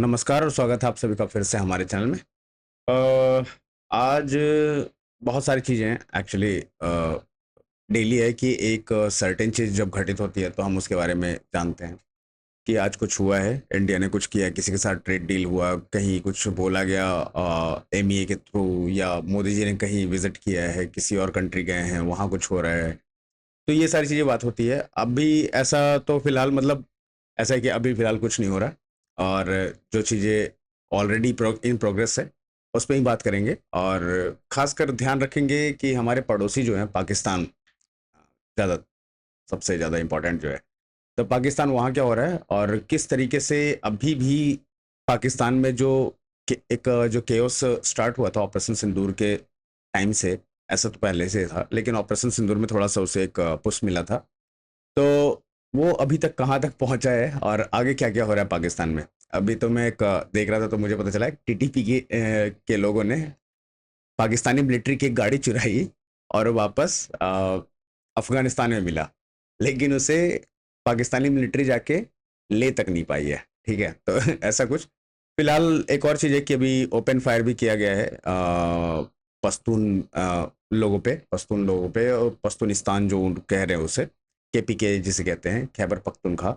नमस्कार और स्वागत है आप सभी का फिर से हमारे चैनल में। आज बहुत सारी चीज़ें हैं एक्चुअली। डेली है कि एक सर्टेन चीज़ जब घटित होती है तो हम उसके बारे में जानते हैं कि आज कुछ हुआ है, इंडिया ने कुछ किया, किसी के साथ ट्रेड डील हुआ, कहीं कुछ बोला गया एमईए के थ्रू, या मोदी जी ने कहीं विजिट किया है, किसी और कंट्री गए हैं, वहाँ कुछ हो रहा है। तो ये सारी चीज़ें बात होती है। अभी ऐसा तो फिलहाल मतलब ऐसा है कि अभी फिलहाल कुछ नहीं हो रहा, और जो चीज़ें ऑलरेडी इन प्रोग्रेस है उस पर ही बात करेंगे, और खासकर ध्यान रखेंगे कि हमारे पड़ोसी जो हैं पाकिस्तान, ज़्यादा सबसे ज़्यादा इम्पोर्टेंट जो है, तो पाकिस्तान वहाँ क्या हो रहा है और किस तरीके से अभी भी पाकिस्तान में जो एक जो केओस स्टार्ट हुआ था ऑपरेशन सिंदूर के टाइम से। ऐसा तो पहले से था, लेकिन ऑपरेशन सिंदूर में थोड़ा सा उसे एक पुश मिला था। तो वो अभी तक कहाँ तक पहुंचा है और आगे क्या क्या हो रहा है पाकिस्तान में। अभी तो मैं एक देख रहा था तो मुझे पता चला टीटीपी के लोगों ने पाकिस्तानी मिलिट्री की एक गाड़ी चुराई और वापस अफगानिस्तान में मिला, लेकिन उसे पाकिस्तानी मिलिट्री जाके ले तक नहीं पाई है। ठीक है, तो ऐसा कुछ। फिलहाल एक और चीज़ है कि अभी ओपन फायर भी किया गया है पश्तून पश्तून लोगों पे, और पश्तूनिस्तान जो कह रहे हैं उसे, केपीके जिसे कहते हैं, खैबर पख्तूनख्वा।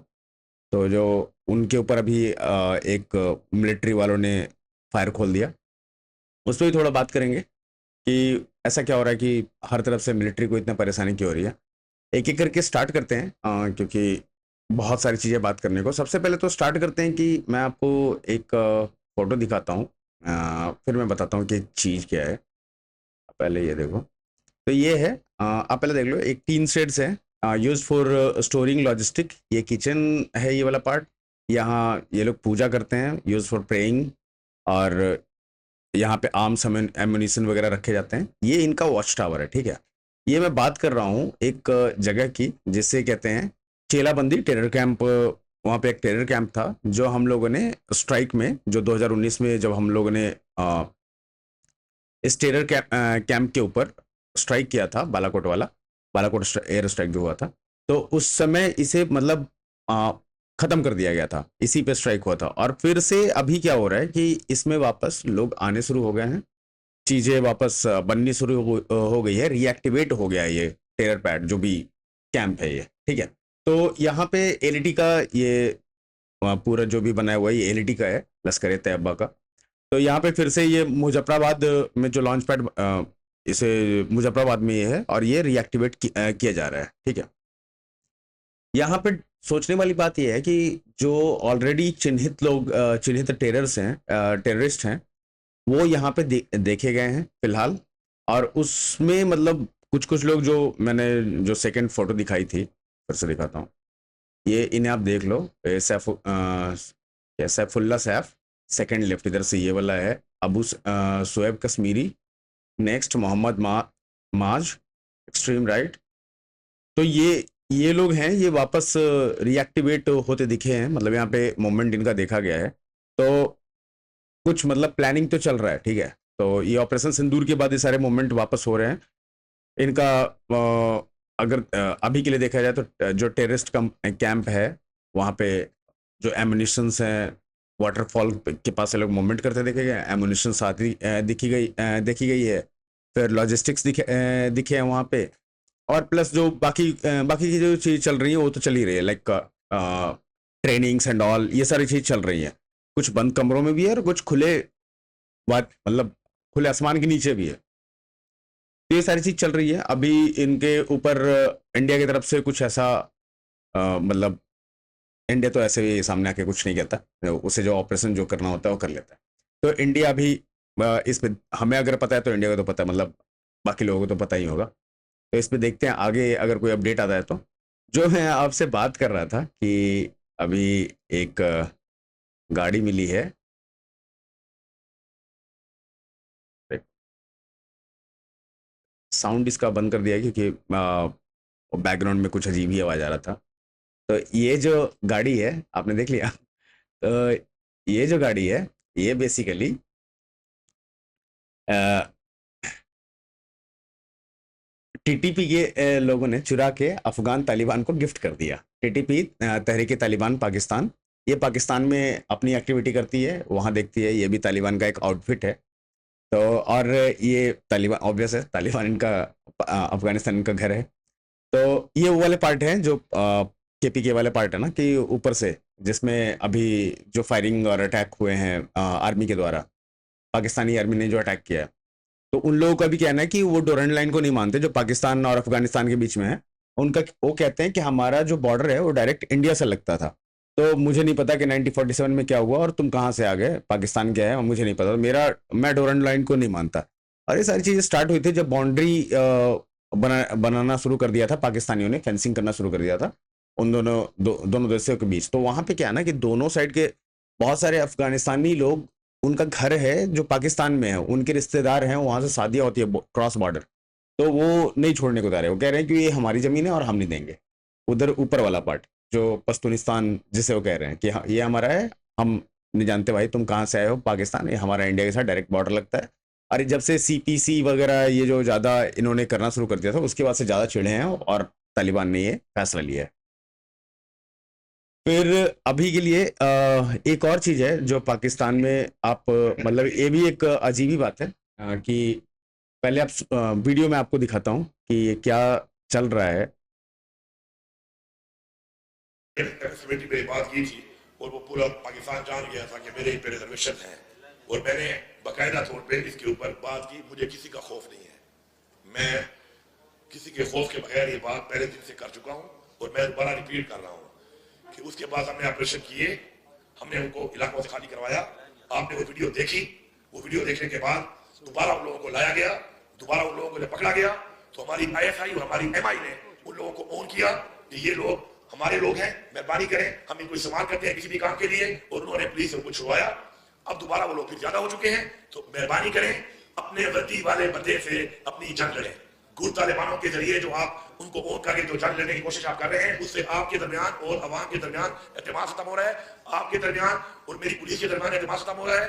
तो जो उनके ऊपर अभी एक मिलिट्री वालों ने फायर खोल दिया, उस पर भी थोड़ा बात करेंगे कि ऐसा क्या हो रहा है कि हर तरफ से मिलिट्री को इतना परेशानी क्यों हो रही है। एक एक करके स्टार्ट करते हैं, क्योंकि बहुत सारी चीज़ें बात करने को। सबसे पहले तो स्टार्ट करते हैं कि मैं आपको एक फोटो दिखाता हूँ, फिर मैं बताता हूँ कि चीज़ क्या है। पहले ये देखो, तो ये है, आप पहले देख लो, एक टीन शेड्स है यूज फॉर स्टोरिंग लॉजिस्टिक। ये किचन है, ये वाला पार्ट। यहाँ ये लोग पूजा करते हैं, यूज फॉर प्रेइंग, और यहाँ पे आर्म्स एम्यूनिशन वगैरह रखे जाते हैं। ये इनका वॉच टावर है। ठीक है, ये मैं बात कर रहा हूँ एक जगह की जिसे कहते हैं चेलाबंदी टेरर कैंप। वहाँ पे एक टेरर कैंप था जो हम लोगों ने स्ट्राइक में, जो 2019 में जब हम लोगों ने इस टेरर कैंप के ऊपर स्ट्राइक किया था, बालाकोट वाला, बालाकोट एयर स्ट्राइक जो हुआ था, तो उस समय इसे मतलब खत्म कर दिया गया था, इसी पे स्ट्राइक हुआ था। और फिर से अभी क्या हो रहा है कि इसमें वापस लोग आने शुरू हो गए हैं, चीजें वापस बननी शुरू हो गई है, रीएक्टिवेट हो गया है ये टेरर पैड जो भी कैंप है ये। ठीक है, तो यहाँ पे एलईडी का ये पूरा जो भी बनाया हुआ है ये एलईडी का है, लश्कर तैयबा का। तो यहाँ पे फिर से ये मुजफ्फराबाद में जो लॉन्च पैड, इसे मुजफ्फराबाद में ये है, और ये रीएक्टिवेट किया जा रहा है। ठीक है, यहाँ पे सोचने वाली बात ये है कि जो ऑलरेडी चिन्हित लोग, चिन्हित टेरर्स हैं, टेररिस्ट हैं, वो यहाँ पे देखे गए हैं फिलहाल। और उसमें मतलब कुछ कुछ लोग, जो मैंने जो सेकंड फोटो दिखाई थी, फिर से दिखाता हूँ, ये इन्हें आप देख लो। सैफुल्ला सैफ, सेकंड लेफ्ट इधर से ये वाला है, अबू सुएब कश्मीरी, नेक्स्ट मोहम्मद माज, एक्सट्रीम राइट। तो ये लोग हैं, ये वापस रिएक्टिवेट होते दिखे हैं, मतलब यहाँ पे मूवमेंट इनका देखा गया है। तो कुछ मतलब प्लानिंग तो चल रहा है। ठीक है, तो ये ऑपरेशन सिंदूर के बाद ये सारे मूवमेंट वापस हो रहे हैं इनका। अगर अभी के लिए देखा जाए तो जो टेररिस्ट कैंप है वहाँ पे जो एमुनिशंस हैं, वाटरफॉल के पास से लोग मूवमेंट करते देखे गए, एमुनिशन साथ ही देखी गई है। फिर लॉजिस्टिक्स दिखे हैं वहाँ पे, और प्लस जो बाकी की जो चीज़ चल रही है वो तो चल ही रही है, लाइक ट्रेनिंग्स एंड ऑल, ये सारी चीज़ चल रही है। कुछ बंद कमरों में भी है और कुछ खुले, बात मतलब खुले आसमान के नीचे भी है। तो ये सारी चीज़ चल रही है अभी। इनके ऊपर इंडिया की तरफ से कुछ ऐसा मतलब, इंडिया तो ऐसे भी सामने आके कुछ नहीं कहता, उसे जो ऑपरेशन जो करना होता है वो कर लेता है। तो इंडिया अभी इस पे, हमें अगर पता है तो इंडिया को तो पता है, मतलब बाकी लोगों को तो पता ही होगा। तो इस पे देखते हैं आगे अगर कोई अपडेट आता है तो। जो मैं आपसे बात कर रहा था कि अभी एक गाड़ी मिली है। साउंड इसका बंद कर दिया है क्योंकि बैकग्राउंड में कुछ अजीब ही आवाज आ रहा था। तो ये जो गाड़ी है आपने देख लिया। तो ये जो गाड़ी है ये बेसिकली टीटीपी के लोगों ने चुरा के अफगान तालिबान को गिफ्ट कर दिया। टीटीपी तहरीक तालिबान पाकिस्तान, ये पाकिस्तान में अपनी एक्टिविटी करती है, वहाँ देखती है, ये भी तालिबान का एक आउटफिट है। तो और ये तालिबान ऑब्वियस है, तालिबान इनका अफगानिस्तान इनका घर है। तो ये वो वाले पार्ट हैं जो केपीके वाले पार्ट है ना, कि ऊपर से जिसमें अभी जो फायरिंग और अटैक हुए हैं आर्मी के द्वारा, पाकिस्तानी आर्मी ने जो अटैक किया है, तो उन लोगों का भी कहना है कि वो डोरंड लाइन को नहीं मानते जो पाकिस्तान और अफगानिस्तान के बीच में है। उनका वो कहते हैं कि हमारा जो बॉर्डर है वो डायरेक्ट इंडिया से लगता था। तो मुझे नहीं पता कि 1947 में क्या हुआ और तुम कहाँ से आ गए, पाकिस्तान क्या है मुझे नहीं पता, मैं डोरंड लाइन को नहीं मानता। और ये सारी चीज़ें स्टार्ट हुई थी जब बाउंड्री बनाना शुरू कर दिया था पाकिस्तानियों ने, फेंसिंग करना शुरू कर दिया था उन दोनों देशों के बीच। तो वहाँ पे क्या है ना कि दोनों साइड के बहुत सारे अफगानिस्तानी लोग, उनका घर है जो पाकिस्तान में है, उनके रिश्तेदार हैं, वहाँ से शादियाँ होती है क्रॉस बॉर्डर, तो वो नहीं छोड़ने को तैयार है। वो कह रहे हैं कि ये हमारी ज़मीन है और हम नहीं देंगे। उधर ऊपर वाला पार्ट जो पश्तूनिस्तान जिसे वो कह रहे हैं कि हाँ ये हमारा है, हम नहीं जानते भाई तुम कहाँ से आए हो, पाकिस्तान, ये हमारा इंडिया के साथ डायरेक्ट बॉर्डर लगता है। अरे जब से सीपीसी वगैरह ये जो ज़्यादा इन्होंने करना शुरू कर दिया था, उसके बाद से ज़्यादा चिढ़े हैं और तालिबान ने ये फैसला लिया है। फिर अभी के लिए एक और चीज़ है जो पाकिस्तान में आप मतलब ये भी एक अजीब ही बात है कि पहले आप वीडियो में आपको दिखाता हूँ कि ये क्या चल रहा है। कमेटी पे बात की थी और वो पूरा पाकिस्तान जान गया था कि मेरे पे रिजर्वेशन है, और मैंने बाकायदा तौर पे इसके ऊपर बात की। मुझे किसी का खौफ नहीं है, मैं किसी के खौफ के बगैर ये बात पहले दिन से कर चुका हूँ और मैं दोबारा रिपीट कर रहा हूँ कि उसके बाद हमने ऑपरेशन किए, हमने उनको इलाकों से खाली करवाया। आपने वो वीडियो देखी, वो वीडियो देखने के बाद दोबारा उन लोगों को लाया गया, दोबारा उन लोगों को पकड़ा गया। तो हमारी ISI और हमारी MI ने उन लोगों को ऑन किया कि ये लोग हमारे लोग हैं, मेहरबानी करें, हम इनको इस्तेमाल करते हैं किसी भी काम के लिए, और उन्होंने पुलिस से उनको छुड़वाया। अब दोबारा वो लोग फिर ज्यादा हो चुके हैं, तो मेहरबानी करें अपने वर्दी वाले बदले से अपनी जंग लड़ें। गुर तालिबानों के जरिए जो आप उनको वोट करके जो जंग लड़ने की कोशिश आप कर रहे हैं, उससे आपके दरमियान और अवाम के दरमियान एतमाद खत्म हो रहा है, आपके दरमियान और मेरी पुलिस के दरमियान एतमाद खत्म हो रहा है,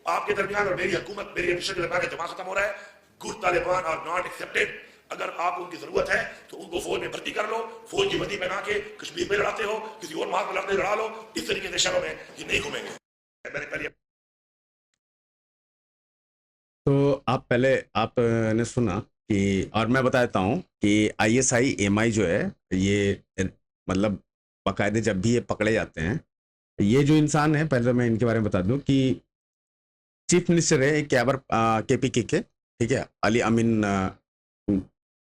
आपके दरमियान और मेरी हुकूमत, मेरी एडमिनिस्ट्रेशन के दरमियान एतमाद खत्म हो रहा है। गुर तालिबान आर नॉट एक्सेप्टेड। अगर आपको उनकी जरूरत है तो उनको फौज में भर्ती कर लो, फौज की वर्दी पहना के कश्मीर में लड़ाते हो, किसी और मार्ग में लड़ते लड़ा लो। इस तरीके से शहरों में ये नहीं घूमेंगे। मैंने पहले तो आप पहले आपने सुना कि, और मैं बता देता हूँ कि ISI MI जो है ये मतलब बाकायदे जब भी ये पकड़े जाते हैं, ये जो इंसान है, पहले तो मैं इनके बारे में बता दूं कि चीफ मिनिस्टर है एक कैबर KPK के, ठीक है,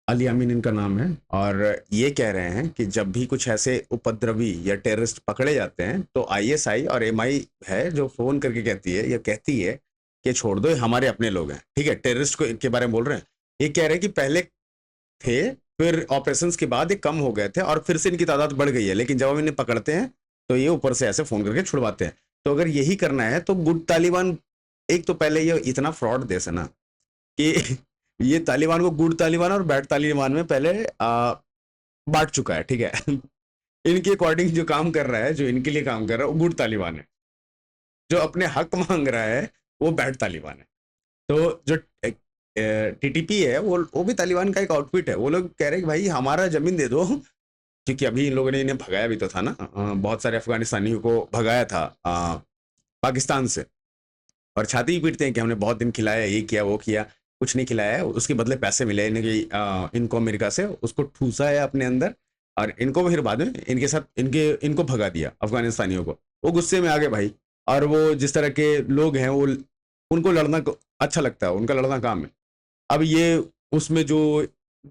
अली अमीन इनका नाम है। और ये कह रहे हैं कि जब भी कुछ ऐसे उपद्रवी या टेररिस्ट पकड़े जाते हैं तो ISI और MI है जो फोन करके कहती है या कहती है कि छोड़ दो, ये हमारे अपने लोग हैं, ठीक है। टेररिस्ट को के बारे में बोल रहे हैं। ये कह रहे हैं कि पहले थे, फिर ऑपरेशंस के बाद ये कम हो गए थे और फिर से इनकी तादाद बढ़ गई है, लेकिन जब हम इन्हें पकड़ते हैं तो ये ऊपर से ऐसे फोन करके छुड़वाते हैं। तो अगर यही करना है तो गुड तालिबान, एक तो पहले ये इतना फ्रॉड देश है ना कि ये तालिबान को गुड तालिबान और बैड तालिबान में पहले बांट चुका है, ठीक है। इनके अकॉर्डिंग जो काम कर रहा है, जो इनके लिए काम कर रहा है, वो गुड तालिबान है। जो अपने हक मांग रहा है वो बैड तालिबान है। तो जो TTP है वो भी तालिबान का एक आउटफिट है। वो लोग कह रहे हैं कि भाई हमारा जमीन दे दो, क्योंकि अभी इन लोगों ने इन्हें भगाया भी तो था ना, बहुत सारे अफगानिस्तानियों को भगाया था पाकिस्तान से, और छाती भी पीटते हैं कि हमने बहुत दिन खिलाया, ये किया वो किया, कुछ नहीं खिलाया है, उसके बदले पैसे मिले इनको अमेरिका से, उसको ठूसा है अपने अंदर, और इनको फिर बाद में इनके साथ इनको भगा दिया अफगानिस्तानियों को। वो गुस्से में आ गए भाई, और वो जिस तरह के लोग हैं वो, उनको लड़ना अच्छा लगता है, उनका लड़ना काम है। अब ये उसमें जो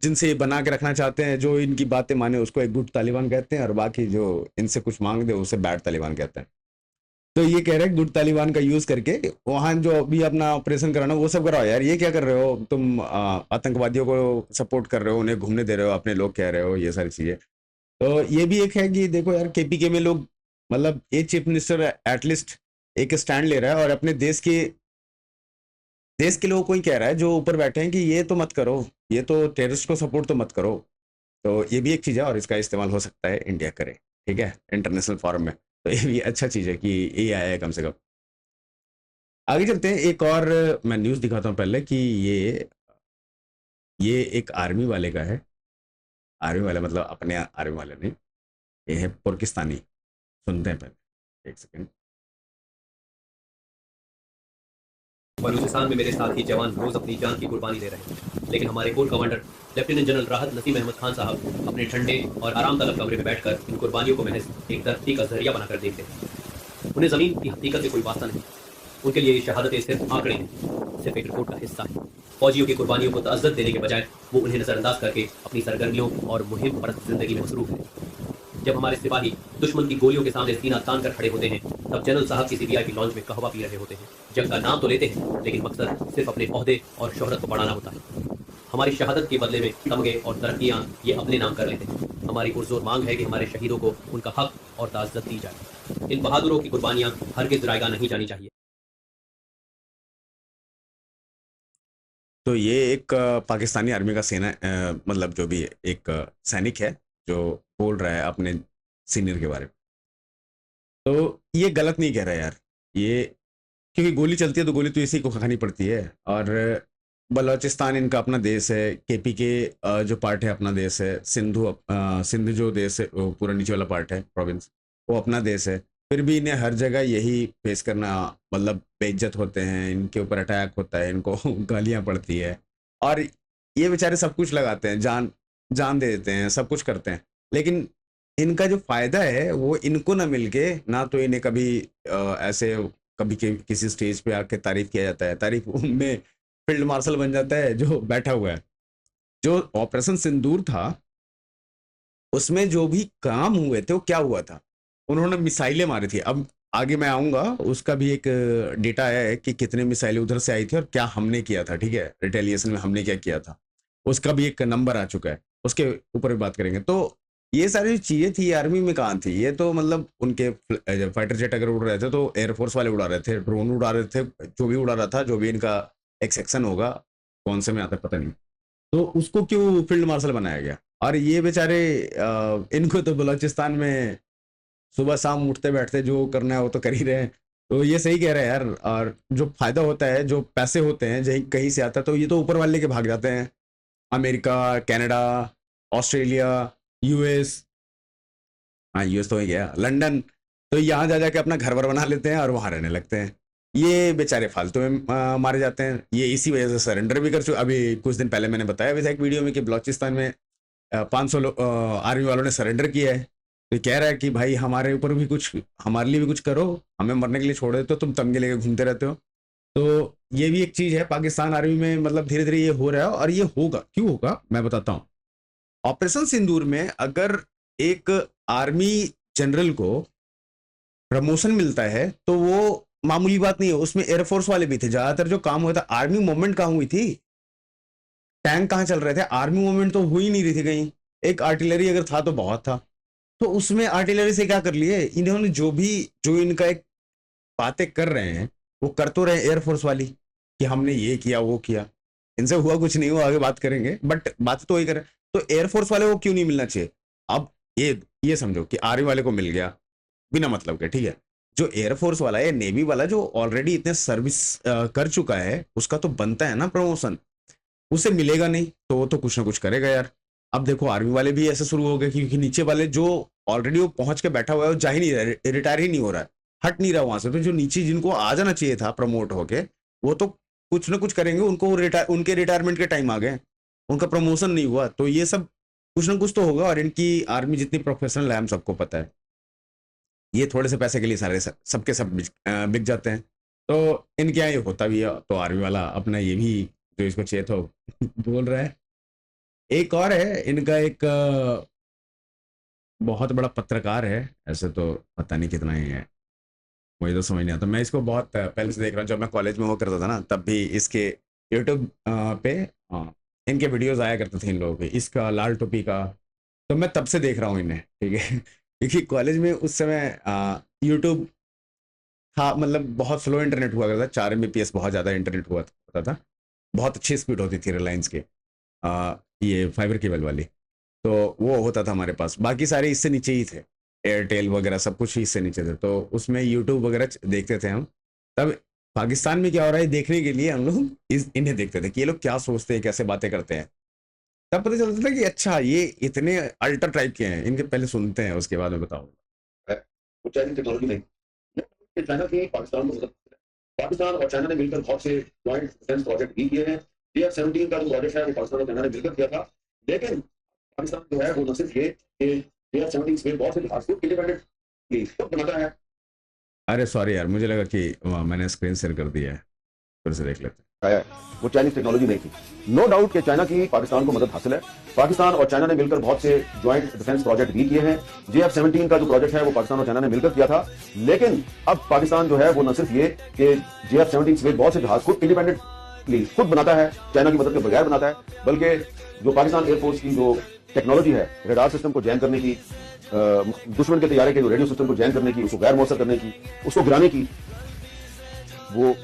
जिनसे ये बना के रखना चाहते हैं, जो इनकी बातें माने, उसको एक गुड तालिबान कहते हैं, और बाकी जो इनसे कुछ मांग दे उसे बैड तालिबान कहते हैं। तो ये कह रहे हैं गुड तालिबान का यूज करके वहां जो अभी अपना ऑपरेशन कराना वो सब कराओ। यार ये क्या कर रहे हो तुम, आतंकवादियों को सपोर्ट कर रहे हो, उन्हें घूमने दे रहे हो, अपने लोग कह रहे हो, ये सारी चीजें। तो ये भी एक है कि देखो यार, KPK में लोग, मतलब ये चीफ मिनिस्टर एटलीस्ट एक स्टैंड ले रहा है और अपने देश के लोगों को ही कह रहा है जो ऊपर बैठे हैं कि ये तो मत करो, ये तो टेररिस्ट को सपोर्ट तो मत करो। तो ये भी एक चीज़ है और इसका इस्तेमाल हो सकता है इंडिया करे, ठीक है, इंटरनेशनल फॉरम में। तो ये भी अच्छा चीज़ है कि ये आया है कम से कम। आगे चलते हैं, एक और मैं न्यूज़ दिखाता हूँ पहले कि ये एक आर्मी वाले का है। आर्मी वाले मतलब अपने आर्मी वाले नहीं, ये है पाकिस्तानी। सुनते हैं पहले। एक सेकंड। बलूचिस्तान में मेरे साथी जवान रोज अपनी जान की कुर्बानी दे रहे हैं, लेकिन हमारे कोर कमांडर लेफ्टिनेंट जनरल राहत नसीम अहमद खान साहब अपने ठंडे और आराम तलब कमरे में बैठकर इन कुर्बानियों को महज एक तरक्की का जरिया बनाकर देखते हैं। उन्हें जमीन की हकीकत से कोई वास्ता नहीं। उनके लिए ये शहादतें सिर्फ आंकड़े हैं, सिर्फ एक रिपोर्ट का हिस्सा है। फौजियों की कुर्बानियों को तअज़्ज़ुज़ देने के बजाय वो उन्हें नजरअंदाज करके अपनी सरगर्मियों और मुहिम परस्त जिंदगी में मसरूफ है। जब हमारे सिपाही दुश्मन की गोलियों के सामने सीना तान कर खड़े होते हैं, तब जनरल साहब किसी वीआईपी लॉन्ज में कहवा पी रहे होते हैं। जंग का नाम तो लेते हैं, लेकिन मकसद सिर्फ अपने ओहदे और शोहरत को बढ़ाना होता है। हमारी शहादत के बदले में तमगे और तरक्कियां ये अपने नाम कर लेते हैं। हमारी पुरजोर मांग है कि हमारे शहीदों को उनका हक और ताज़्ज़त दी जाए। इन बहादुरों की कुर्बानियां हरगिज़ जायगा नहीं जानी चाहिए। तो ये एक पाकिस्तानी आर्मी का सेना मतलब जो भी एक सैनिक है जो बोल रहा है अपने सीनियर के बारे में। तो ये गलत नहीं कह रहा यार, ये क्योंकि गोली चलती है तो गोली तो इसी को खानी पड़ती है। और बलूचिस्तान इनका अपना देश है, केपी के जो पार्ट है अपना देश है, सिंध जो देश है वो पूरा नीचे वाला पार्ट है प्रोविंस, वो अपना देश है। फिर भी इन्हें हर जगह यही फेस करना, मतलब बेइज्जत होते हैं, इनके ऊपर अटैक होता है, इनको गालियां पड़ती है। और ये बेचारे सब कुछ लगाते हैं, जान जान दे देते हैं, सब कुछ करते हैं, लेकिन इनका जो फायदा है वो इनको ना मिलके ना तो इन्हें कभी ऐसे कभी किसी स्टेज पे आके तारीफ किया जाता है, तारीफ में फील्ड मार्शल बन जाता है जो बैठा हुआ है। जो ऑपरेशन सिंदूर था उसमें जो भी काम हुए थे वो क्या हुआ था, उन्होंने मिसाइलें मारी थी। अब आगे मैं आऊंगा, उसका भी एक डेटा है कि कितने मिसाइलें उधर से आई थी और क्या हमने किया था, ठीक है, रिटेलिएशन में हमने क्या किया था, उसका भी एक नंबर आ चुका है, उसके ऊपर भी बात करेंगे। तो ये सारी चीजें थी आर्मी में कहाँ थी, ये तो मतलब उनके फाइटर जेट अगर उड़ रहे थे तो एयरफोर्स वाले उड़ा रहे थे, ड्रोन उड़ा रहे थे, जो भी उड़ा रहा था, जो भी इनका एक सेक्शन होगा, कौन से में आता है पता नहीं, तो उसको क्यों फील्ड मार्शल बनाया गया। और ये बेचारे इनको तो बलूचिस्तान में सुबह शाम उठते बैठते जो करना है वो तो कर ही रहे हैं। तो ये सही कह रहे हैं यार। और जो फायदा होता है, जो पैसे होते हैं कहीं कहीं से आता है, तो ये तो ऊपर वाले के भाग जाते हैं, अमेरिका, कनाडा, ऑस्ट्रेलिया, यूएस, हाँ यूएस तो ही गया, लंदन, तो यहाँ जा जाके अपना घर वर बना लेते हैं और वहां रहने लगते हैं। ये बेचारे फालतू में मारे जाते हैं। ये इसी वजह से सरेंडर भी कर चुके। अभी कुछ दिन पहले मैंने बताया भी था एक वीडियो में कि बलूचिस्तान में 500 आर्मी वालों ने सरेंडर किया है। तो कह रहा है कि भाई हमारे ऊपर भी कुछ, हमारे लिए भी कुछ करो, हमें मरने के लिए छोड़ देते हो, तुम तमगे लेके घूमते रहते हो। तो ये भी एक चीज है पाकिस्तान आर्मी में, मतलब धीरे धीरे ये हो रहा है। और ये होगा, क्यों होगा मैं बताता हूँ। ऑपरेशन सिंदूर में अगर एक आर्मी जनरल को प्रमोशन मिलता है तो वो मामूली बात नहीं है। उसमें एयरफोर्स वाले भी थे, ज्यादातर जो काम हुआ था। आर्मी मूवमेंट कहाँ हुई थी, टैंक कहाँ चल रहे थे, आर्मी मूवमेंट तो हुई नहीं रही थी कहीं। एक आर्टिलरी अगर था तो बहुत था, तो उसमें आर्टिलरी से क्या कर लिए इन्होंने, जो इनका एक बातें कर रहे हैं वो कर तो रहे एयरफोर्स वाली कि हमने ये किया वो किया, इनसे हुआ कुछ नहीं हुआ, आगे बात करेंगे, बट बात तो वही करें। तो एयरफोर्स वाले को क्यों नहीं मिलना चाहिए। अब ये समझो कि आर्मी वाले को मिल गया बिना मतलब के, ठीक है। जो एयरफोर्स वाला है, नेवी वाला जो ऑलरेडी इतने सर्विस कर चुका है, उसका तो बनता है ना प्रमोशन, उसे मिलेगा नहीं तो वो तो कुछ ना कुछ करेगा यार। अब देखो आर्मी वाले भी ऐसे शुरू हो गए, क्योंकि नीचे वाले जो ऑलरेडी वो पहुंच के बैठा हुआ है वो जा ही नहीं रहा, रिटायर ही नहीं हो रहा है, हट नहीं रहा वहां से। तो जो नीचे जिनको आ जाना चाहिए था प्रमोट होके, वो तो कुछ ना कुछ करेंगे। उनके रिटायरमेंट के टाइम आ गए, उनका प्रमोशन नहीं हुआ, तो ये सब कुछ ना कुछ तो होगा। और इनकी आर्मी जितनी प्रोफेशनल है हम सबको पता है, ये थोड़े से पैसे के लिए सारे सबके सब बिक जाते हैं। तो इनके यहाँ ये होता भी है। तो आर्मी वाला अपना ये भी जो इसको चाहिए था बोल रहा है। एक और है इनका, एक बहुत बड़ा पत्रकार है, ऐसे तो पता नहीं कितना ही है, मुझे तो समझ नहीं आता। मैं इसको बहुत पहले से देख रहा हूँ, जब मैं कॉलेज में वो करता था ना, तब भी इसके यूट्यूब पे इनके वीडियोस आया करते थे इन लोगों के, इसका लाल टोपी का। तो मैं तब से देख रहा हूँ इन्हें, ठीक है। क्योंकि कॉलेज में उस समय यूट्यूब था, मतलब बहुत स्लो इंटरनेट हुआ करता था, 4 Mbps बहुत ज़्यादा इंटरनेट हुआ होता था, बहुत अच्छी स्पीड होती थी रिलायंस के, ये फाइबर केबल वाली। तो वो होता था हमारे पास, बाकी सारे इससे नीचे ही थे, एयरटेल वगैरह सब कुछ ही इससे नीचे थे। तो उसमें यूट्यूब वगैरह देखते थे हम। तब पाकिस्तान में क्या हो रहा है देखने के लिए हम लोग इन्हें देखते थे कि ये लोग क्या सोचते हैं, कैसे बातें करते हैं। तब पता चलता था कि अच्छा ये इतने अल्टर टाइप के हैं, इनके पहले सुनते हैं उसके बाद में बताऊंगा। Mucha gente no lo olvida. कि चाइना की पाकिस्तान को मदद है। पाकिस्तान और चाइना ने मिलकर बहुत से ज्वाइंट डिफेंस प्रोजेक्ट भी किए हैं। JF-17 का जो प्रोजेक्ट है वो पाकिस्तान और चाइना ने मिलकर किया था, लेकिन पाकिस्तान जो है वो न सिर्फ ये कि JF-17 में बहुत से जहाज को इंडिपेंडेंटली खुद बनाता है। अरे सॉरी यार, मुझे लगा कि मैंने स्क्रीन शेयर कर दिया है, फिर से देख लेते हैं। वो चाइनीज टेक्नोलॉजी नहीं थी। नो डाउट कि चाइना की पाकिस्तान को मदद हासिल है। पाकिस्तान और चाइना ने मिलकर बहुत से ज्वाइंट डिफेंस प्रोजेक्ट भी किए हैं। JF-17 का जो प्रोजेक्ट है वो पाकिस्तान और चाइना ने मिलकर किया था, लेकिन अब पाकिस्तान जो है वो न सिर्फ ये कि JF-17 में बहुत से जहाज को इंडिपेंडेंटली खुद बनाता है, चाइना की मदद के बगैर बनाता है, बल्कि जो पाकिस्तान एयरफोर्स की जो टेक्नोलॉजी है रडार सिस्टम को जैम करने की, दुश्मन के तैयारे के जो रेडियो सिस्टम को जैम करने की, उसको गैर मौसर करने की, उसको गिराने की, वो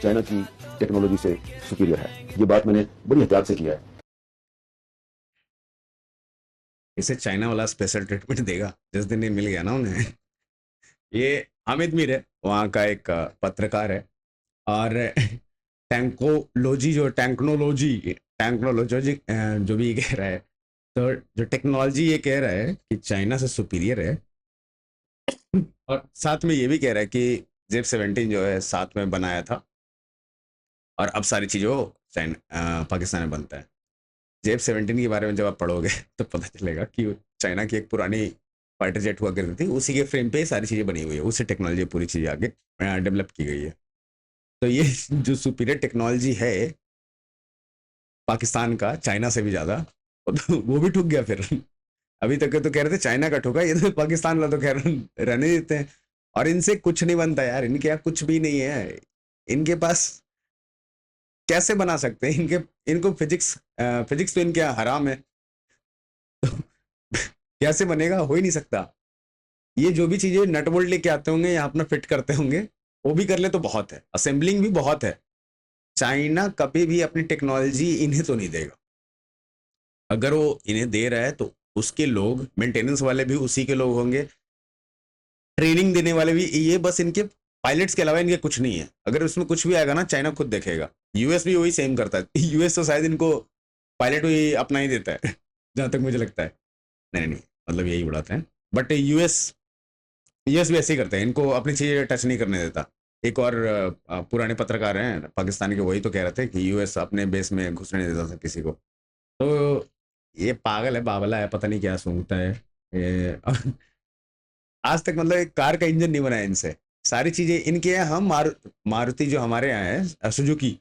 चाइना की टेक्नोलॉजी से सुपीरियर है। ये बात मैंने बड़ी एहतियात से किया है। इसे चाइना वाला स्पेशल ट्रीटमेंट देगा जिस दिन ये मिल गया ना उन्हें। ये हामिद मीर है, वहाँ का एक पत्रकार है, और टैंकोलॉजी जो भी ये कह रहा है, तो जो टेक्नोलॉजी ये कह रहा है कि चाइना से सुपीरियर है, और साथ में ये भी कह रहा है कि JF-17 जो है साथ में बनाया था, और अब सारी चीज़ों पाकिस्तान में बनता है। JF-17 के बारे में जब आप पढ़ोगे तो पता चलेगा कि चाइना की एक पुरानी फाइटर जेट हुआ करती थी, उसी के फ्रेम पे सारी चीज़ें बनी हुई है, उसी टेक्नोलॉजी पूरी चीज़ आगे डेवलप की गई है। तो ये जो सुपीरियर टेक्नोलॉजी है पाकिस्तान का चाइना से भी ज़्यादा, तो वो भी ठुक गया फिर। अभी तक तो कह रहे थे चाइना का ठुका, ये तो पाकिस्तान वाला तो खैर रहने देते हैं। और इनसे कुछ नहीं बनता यार, इनके यहाँ कुछ भी नहीं है। इनके पास कैसे बना सकते हैं? इनको फिजिक्स तो इनके यहाँ हराम है, तो कैसे बनेगा? हो ही नहीं सकता। ये जो भी चीजें नट बोल्ट लेके आते होंगे यहाँ अपना फिट करते होंगे, वो भी कर ले तो बहुत है, असेंबलिंग भी बहुत है। चाइना कभी भी अपनी टेक्नोलॉजी इन्हें तो नहीं देगा। अगर वो इन्हें दे रहा है तो उसके लोग, मेंटेनेंस वाले भी उसी के लोग होंगे, ट्रेनिंग देने वाले भी, ये बस इनके पायलट्स के अलावा इनके कुछ नहीं है। अगर उसमें कुछ भी आएगा ना, चाइना खुद देखेगा। यूएस भी वही सेम करता है। यूएस तो शायद इनको पायलट भी अपना ही देता है जहां तक मुझे लगता है। नहीं, मतलब यही उड़ाते हैं, बट यूएस भी ऐसे ही करते हैं, इनको अपनी चीज़ें टच नहीं करने देता। एक और पुराने पत्रकार हैं पाकिस्तान के, वही तो कह रहे थे कि यूएस अपने बेस में घुसने नहीं देता था किसी को। तो ये पागल है, बावला है, पता नहीं क्या सूंघता है ये। आज तक मतलब एक कार का इंजन नहीं बनाया इनसे। सारी चीज़ें इनके यहाँ, हम मारुति जो हमारे यहाँ है, सुजुकी,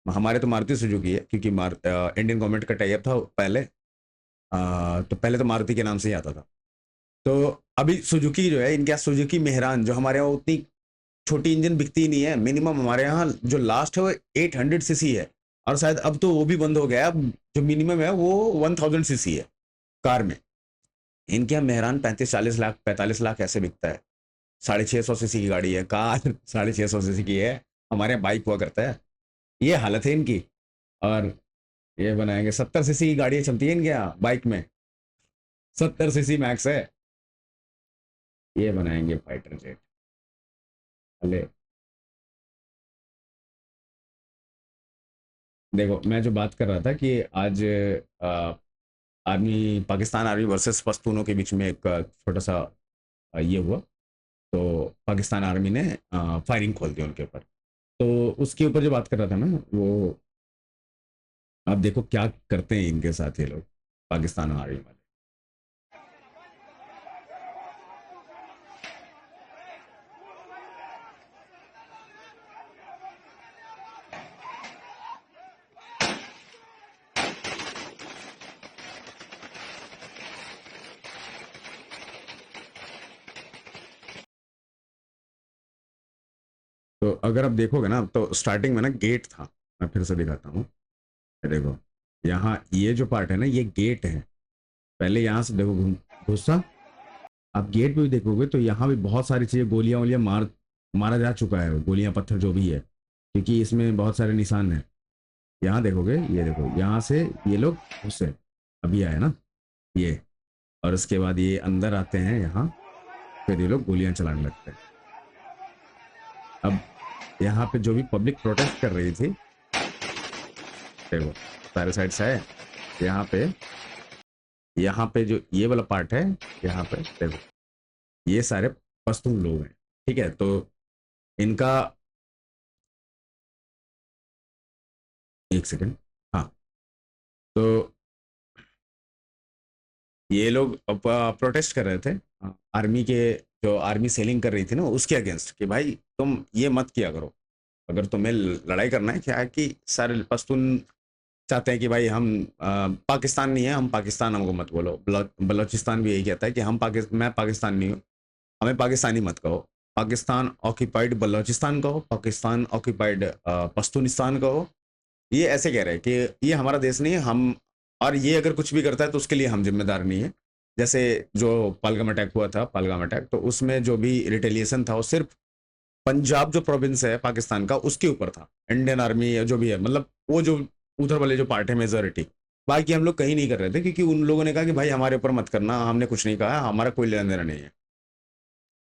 हमारे तो मारुति सुजुकी है, क्योंकि इंडियन गवर्नमेंट का टाई अप था पहले। तो पहले तो मारुति के नाम से ही आता था। तो अभी सुजुकी जो है, इनके यहाँ सुजुकी मेहरान, जो हमारे यहाँ उतनी छोटी इंजन बिकती ही नहीं है। मिनिमम हमारे यहाँ जो लास्ट है वो 800 सीसी है, और शायद अब तो वो भी बंद हो गया। अब जो मिनिमम है वो 1000 सीसी है कार में। इनके यहाँ मेहरान 35-40 लाख 45 लाख ऐसे बिकता है। 650 सीसी की गाड़ी है कार, 650 सीसी की है। हमारे यहाँ बाइक हुआ करता है। ये हालत है इनकी। और ये बनाएंगे 70 सीसी की गाड़ियाँ चलती है इनके यहाँ बाइक में, 70 सीसी मैक्स है। ये बनाएंगे फाइटर जेट। अले देखो, मैं जो बात कर रहा था कि आज आर्मी, पाकिस्तान आर्मी वर्सेस पश्तूनों के बीच में एक छोटा सा ये हुआ। तो पाकिस्तान आर्मी ने फायरिंग खोल दी उनके ऊपर। तो उसके ऊपर जो बात कर रहा था ना, वो आप देखो क्या करते हैं इनके साथ ये लोग, पाकिस्तान आर्मी वाले। तो अगर आप देखोगे ना, तो स्टार्टिंग में ना गेट था, मैं फिर से दिखाता हूँ। देखो यहाँ ये जो पार्ट है ना, ये गेट है। पहले यहाँ से देखो घुसा, आप गेट पे भी देखोगे तो यहाँ भी बहुत सारी चीज़ें, गोलियाँ वोलियाँ मारा जा चुका है, गोलियाँ पत्थर जो भी है, क्योंकि इसमें बहुत सारे निशान हैं। यहाँ देखोगे, ये देखो यहाँ से ये लोग घुसे, अभी आए ना ये, और उसके बाद ये अंदर आते हैं यहाँ, फिर ये लोग गोलियाँ चलाने लगते हैं। अब यहाँ पे जो भी पब्लिक प्रोटेस्ट कर रही थी, देखो सारे साइड से है। यहाँ पे जो ये वाला पार्ट है, यहाँ पे देखो ये सारे पश्तून लोग हैं, ठीक है। तो इनका, एक सेकेंड, हाँ, तो ये लोग प्रोटेस्ट कर रहे थे आर्मी के, जो आर्मी सेलिंग कर रही थी ना उसके अगेंस्ट, कि भाई तुम ये मत किया करो, अगर तुम्हें लड़ाई करना है, क्या है कि सारे पश्तून चाहते हैं कि भाई हम पाकिस्तान नहीं है, हम पाकिस्तान हमको मत बोलो। बलोचिस्तान भी यही कहता है कि मैं पाकिस्तान नहीं हूँ, हमें पाकिस्तानी मत कहो, पाकिस्तान ऑक्यूपाइड बलोचिस्तान कहो, पाकिस्तान ऑक्यूपाइड पश्तूनिस्तान कहो। ये ऐसे कह रहे हैं कि ये हमारा देश नहीं है, हम, और ये अगर कुछ भी करता है तो उसके लिए हम जिम्मेदार नहीं है। जैसे जो पहलगाम अटैक हुआ था, पहलगाम अटैक, तो उसमें जो भी रिटेलिएशन था वो सिर्फ पंजाब जो प्रोविंस है पाकिस्तान का उसके ऊपर था। इंडियन आर्मी या जो भी है, मतलब वो जो उधर वाले जो पार्ट है मेजोरिटी, बाकी हम लोग कहीं नहीं कर रहे थे, क्योंकि उन लोगों ने कहा कि भाई हमारे ऊपर मत करना, हमने कुछ नहीं कहा, हमारा कोई लेना देना नहीं है।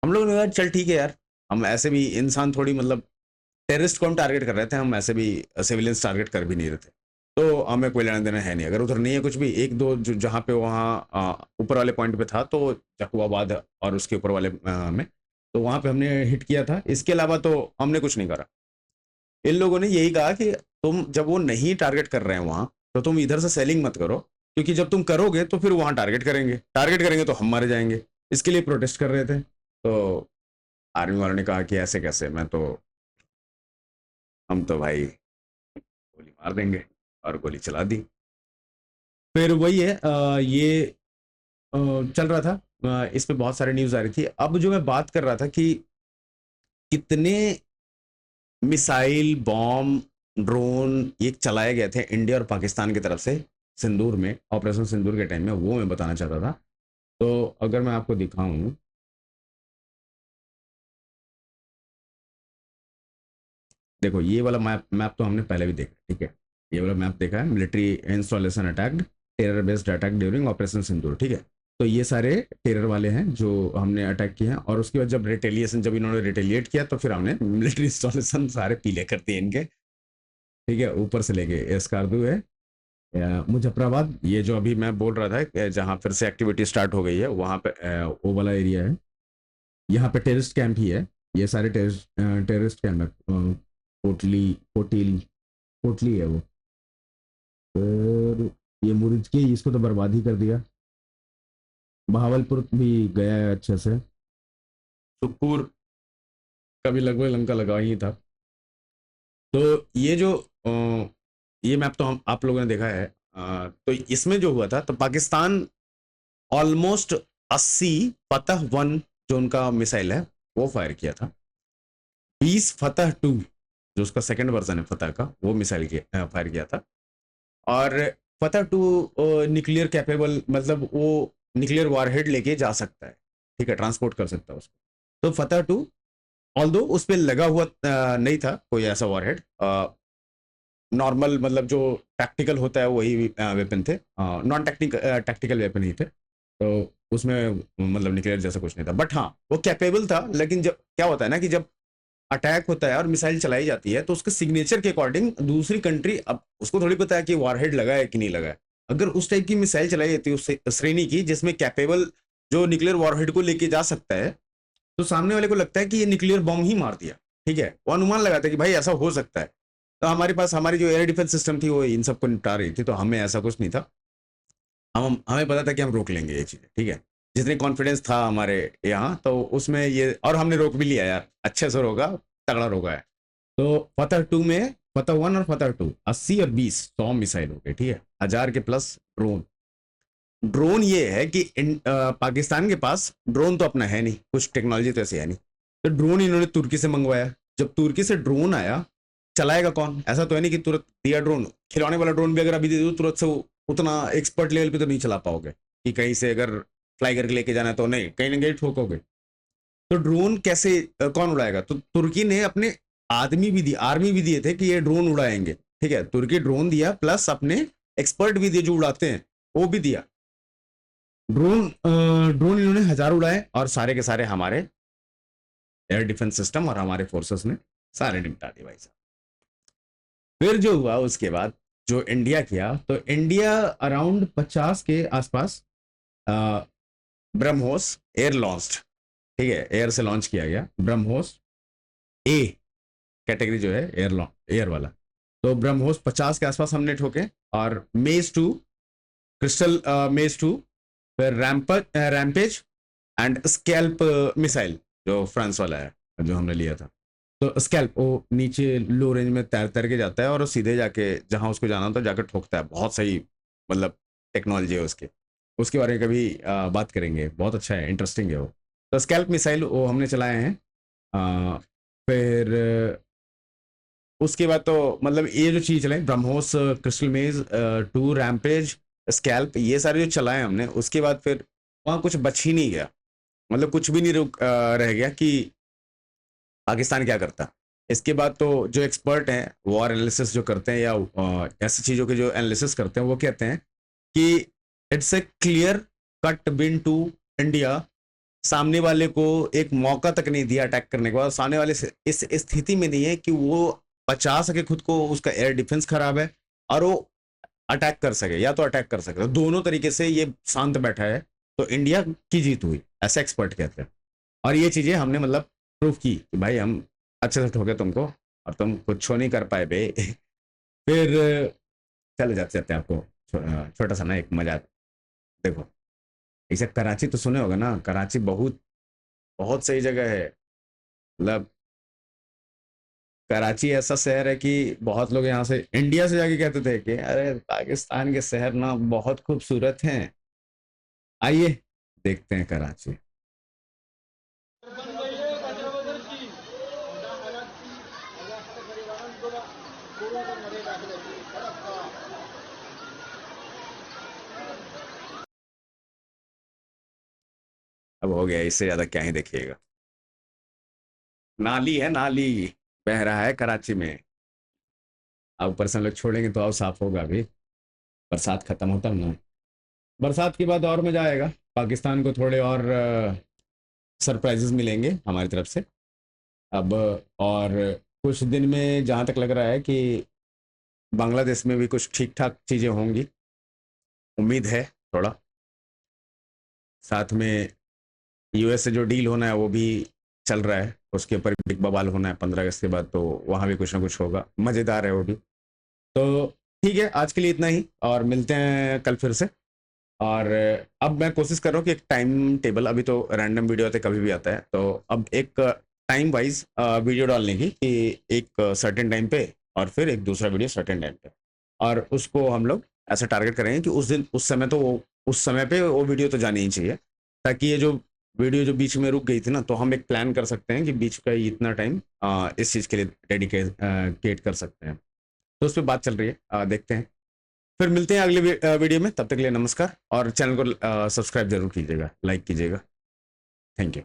हम लोगों ने कहा चल ठीक है यार, हम ऐसे भी इंसान थोड़ी, मतलब टेररिस्ट को हम टारगेट कर रहे थे, हम ऐसे भी सिविलियंस टारगेट कर भी नहीं रहे थे, तो हमें कोई लेना देना है नहीं। अगर उधर नहीं है कुछ भी, एक दो जो जहाँ पे वहाँ ऊपर वाले पॉइंट पे था, तो जकुआबाद और उसके ऊपर वाले में, तो वहाँ पे हमने हिट किया था, इसके अलावा तो हमने कुछ नहीं करा। इन लोगों ने यही कहा कि तुम जब वो नहीं टारगेट कर रहे हैं वहाँ, तो तुम इधर से सेलिंग मत करो, क्योंकि जब तुम करोगे तो फिर वहाँ टारगेट करेंगे तो हम मारे जाएंगे। इसके लिए प्रोटेस्ट कर रहे थे। तो आर्मी वालों ने कहा कि ऐसे कैसे, हम तो भाई गोली मार देंगे, और गोली चला दी। फिर वही है, ये चल रहा था, इस पे बहुत सारी न्यूज़ आ रही थी। अब जो मैं बात कर रहा था कि कितने मिसाइल, बॉम्ब, ड्रोन ये चलाए गए थे इंडिया और पाकिस्तान की तरफ से सिंदूर में, ऑपरेशन सिंदूर के टाइम में, वो मैं बताना चाहता था। तो अगर मैं आपको दिखाऊं, देखो ये वाला मैप तो हमने पहले भी देखा, ठीक है, ये वाला मैप देखा है, military installation attacked, terror based attack during operation Sindoor, ठीक है। तो ये सारे टेरर वाले हैं जो हमने अटैक किए हैं, और उसके बाद जब इन्होंने रिटेलिएट किया तो फिर हमने मिलिट्री इंस्टॉलेशन सारे पीले कर दिए इनके, ठीक है, ऊपर से लेके एस्कार्दू है, मुजफ्फराबाद, ये जो अभी मैं बोल रहा था जहाँ फिर से एक्टिविटी स्टार्ट हो गई है, वहाँ पे वो वाला एरिया है, यहाँ पे टेररिस्ट कैंप ही है, ये सारे टेररिस्ट कैंप है, कोटली कोटली है वो। फिर ये मुर्जकी, इसको तो बर्बाद ही कर दिया। बहावलपुर भी गया है अच्छे से। सुखपुर का भी लगभग लंका लगा ही था। तो ये जो ये मैप तो हम आप लोगों ने देखा है। तो इसमें जो हुआ था, तो पाकिस्तान ऑलमोस्ट 80 फतह 1 जो उनका मिसाइल है वो फायर किया था, 20 फतह 2 जो उसका सेकंड वर्जन है फतह का, वो मिसाइल फायर किया था। और फतह 2 न्यूक्लियर कैपेबल, मतलब वो न्यूक्लियर वारहेड लेके जा सकता है, ठीक है, ट्रांसपोर्ट कर सकता है उसको। तो फतह 2 ऑल्दो उस पर लगा हुआ नहीं था कोई ऐसा वारहेड, नॉर्मल, मतलब जो टैक्टिकल होता है वही वेपन थे, नॉन टैक्टिकल वेपन ही थे, तो उसमें मतलब न्यूक्लियर जैसा कुछ नहीं था, बट हाँ वो कैपेबल था। लेकिन जब क्या होता है ना कि जब अटैक होता है और मिसाइल चलाई जाती है, तो उसके सिग्नेचर के अकॉर्डिंग दूसरी कंट्री, अब उसको थोड़ी पता है कि वारहेड लगा है कि नहीं लगा है। अगर उस टाइप की मिसाइल चलाई जाती है उस श्रेणी की जिसमें कैपेबल जो न्यूक्लियर वारहेड को लेके जा सकता है, तो सामने वाले को लगता है कि ये न्यूक्लियर बॉम्ब ही मार दिया, ठीक है, वो अनुमान लगाता है कि भाई ऐसा हो सकता है। तो हमारे पास हमारी जो एयर डिफेंस सिस्टम थी वो इन सबको निपटा रही थी, तो हमें ऐसा कुछ नहीं था, हमें पता था कि हम रोक लेंगे ये चीज़ें, ठीक है, जितनी कॉन्फिडेंस था हमारे यहाँ, तो उसमें ये, और हमने रोक भी लिया यार, अच्छे से रोका, तगड़ा रोका है। तो फतह 2 में, फतह 1 और फतह 2 80 और 20 100 मिसाइल हो गए, ठीक है, 1000 के प्लस ड्रोन। ड्रोन ये है कि पाकिस्तान के पास ड्रोन तो अपना है नहीं, कुछ टेक्नोलॉजी तो ऐसे है नहीं, तो ड्रोन इन्होंने तुर्की से मंगवाया। जब तुर्की से ड्रोन आया, चलाएगा कौन? ऐसा तो है नहीं कि तुरंत दिया ड्रोन, खिलौने वाला ड्रोन भी अगर अभी दे दो तुरंत से उतना एक्सपर्ट लेवल पे तो नहीं चला पाओगे, कि कहीं से अगर फ्लाई करके लेके जाना है तो नहीं, कहीं ना कहीं ठोकोगे। तो ड्रोन कैसे कौन उड़ाएगा? तो तुर्की ने अपने आदमी भी दिए, आर्मी भी दिए थे कि ये ड्रोन उड़ाएंगे, ठीक है, तुर्की ड्रोन दिया प्लस अपने एक्सपर्ट भी दिए जो उड़ाते हैं वो भी दिया। ड्रोन इन्होंने 1000 उड़ाए, और सारे के सारे हमारे एयर डिफेंस सिस्टम और हमारे फोर्सेस ने सारे निपटा दिए भाई साहब। फिर जो हुआ उसके बाद जो इंडिया किया, तो इंडिया अराउंड 50 के आसपास ब्रह्मोस एयर लॉन्च्ड, ठीक है, एयर से लॉन्च किया गया ब्रह्मोस, ए कैटेगरी जो है एयर वाला। तो ब्रह्मोस 50 के आसपास हमने ठोके, और मेज 2, क्रिस्टल मेज 2, फिर रैम्पेज एंड स्कैल्प मिसाइल जो फ्रांस वाला है जो हमने लिया था। तो स्कैल्प वो नीचे लो रेंज में तैर के जाता है और वो सीधे जाके जहाँ उसको जाना होता है जाकर ठोकता है। बहुत सही मतलब टेक्नोलॉजी है उसके, उसके बारे में कभी बात करेंगे, बहुत अच्छा है, इंटरेस्टिंग है वो। तो स्कैल्प मिसाइल वो हमने चलाए हैं। फिर उसके बाद तो मतलब ये जो चीज़ चलाए ब्रह्मोस, क्रिस्टल मेज 2, रैम्पेज, स्कैल्प, ये सारे जो चलाए हमने, उसके बाद फिर वहाँ कुछ बच ही नहीं गया, मतलब कुछ भी नहीं रह गया कि पाकिस्तान क्या करता। इसके बाद तो जो एक्सपर्ट हैं वॉर एनालिसिस जो करते हैं या ऐसी चीज़ों के जो एनालिसिस करते हैं वो कहते हैं कि it's a clear cut win to India. सामने वाले को एक मौका तक नहीं दिया अटैक करने के बाद, सामने वाले इस स्थिति में नहीं है कि वो बचा सके खुद को, उसका एयर डिफेंस खराब है और वो अटैक कर सके, या तो अटैक कर सके। तो दोनों तरीके से ये शांत बैठा है, तो इंडिया की जीत हुई, ऐसे एक्सपर्ट कहते हैं। और ये चीज़ें हमने मतलब प्रूफ की कि भाई हम अच्छे से ठोके तुमको और तुम कुछ नहीं कर पाए बे। फिर चले जाते जाते आपको छोटा सा ना एक मजा। देखो इसे कराची तो सुने होगा ना, कराची बहुत बहुत सही जगह है। मतलब कराची ऐसा शहर है कि बहुत लोग यहाँ से इंडिया से जाके कहते थे कि अरे पाकिस्तान के शहर ना बहुत खूबसूरत हैं। आइए देखते हैं कराची। अब हो गया, इससे ज्यादा क्या ही देखिएगा। नाली है, नाली बह रहा है कराची में। अब ऊपर से हम लोग छोड़ेंगे तो अब साफ होगा। अभी बरसात खत्म होता ना, बरसात के बाद और मजा आएगा। पाकिस्तान को थोड़े और सरप्राइजेस मिलेंगे हमारी तरफ से अब। और कुछ दिन में जहाँ तक लग रहा है कि बांग्लादेश में भी कुछ ठीक ठाक चीज़ें होंगी, उम्मीद है थोड़ा। साथ में यूएस से जो डील होना है वो भी चल रहा है, उसके ऊपर बिग बवाल होना है 15 अगस्त के बाद, तो वहाँ भी कुछ ना कुछ होगा, मज़ेदार है वो भी। तो ठीक है, आज के लिए इतना ही, और मिलते हैं कल फिर से। और अब मैं कोशिश कर रहा हूँ कि एक टाइम टेबल, अभी तो रैंडम वीडियो आते कभी भी आता है, तो अब एक टाइम वाइज वीडियो डालने की कि एक सर्टेन टाइम पे और फिर एक दूसरा वीडियो सर्टेन टाइम पे, और उसको हम लोग ऐसा टारगेट करेंगे कि उस दिन उस समय तो उस समय पे वो वीडियो तो जानी ही चाहिए, ताकि ये जो वीडियो जो बीच में रुक गई थी ना, तो हम एक प्लान कर सकते हैं कि बीच का इतना टाइम इस चीज़ के लिए डेडिकेट कर सकते हैं। तो उस पर बात चल रही है, देखते हैं। फिर मिलते हैं अगले वीडियो में, तब तक के लिए नमस्कार, और चैनल को सब्सक्राइब जरूर कीजिएगा, लाइक कीजिएगा। Thank you.